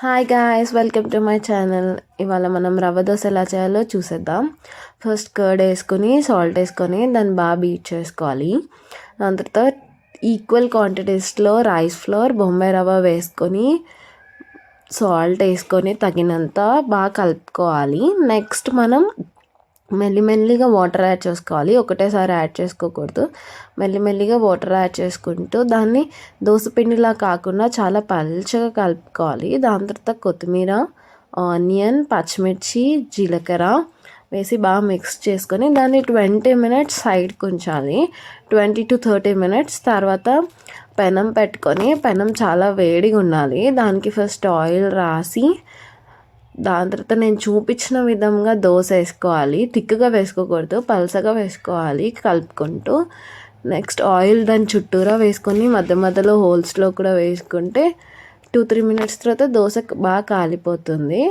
Hi guys, welcome to my channel. ఇవాళ మనం రవ్వ దోశ ఎలా చేయాలో చూసేద్దాం. ఫస్ట్ కర్డ్ వేసుకొని సాల్ట్ వేసుకొని దాన్ని బాగా బీట్ చేసుకోవాలి. దాని తర్వాత ఈక్వల్ క్వాంటిటీస్లో రైస్ ఫ్లోర్, బొంబాయి రవ్వ వేసుకొని సాల్ట్ వేసుకొని తగినంత బాగా కలుపుకోవాలి. నెక్స్ట్ మనం మెల్లిమెల్లిగా వాటర్ యాడ్ చేసుకోవాలి. ఒకటేసారి యాడ్ చేసుకోకూడదు. మెల్లిమెల్లిగా వాటర్ యాడ్ చేసుకుంటూ దాన్ని దోసపిండిలా కాకుండా చాలా పల్చగా కలుపుకోవాలి. దాని తర్వాత కొత్తిమీర, ఆనియన్, పచ్చిమిర్చి, జీలకర్ర వేసి బాగా మిక్స్ చేసుకొని దాన్ని 20 minutes సైడ్కి ఉంచాలి. 20 to 30 minutes తర్వాత పెనం పెట్టుకొని, పెనం చాలా వేడిగా ఉండాలి. దానికి ఫస్ట్ ఆయిల్ రాసి దాని తర్వాత నేను చూపించిన విధంగా దోశ వేసుకోవాలి. థిక్గా వేసుకోకూడదు, పలసగా వేసుకోవాలి కలుపుకుంటూ. నెక్స్ట్ ఆయిల్ దాని చుట్టూరా వేసుకొని మధ్య మధ్యలో హోల్స్లో కూడా వేసుకుంటే 2-3 minutes తర్వాత దోశ బాగా కాలిపోతుంది.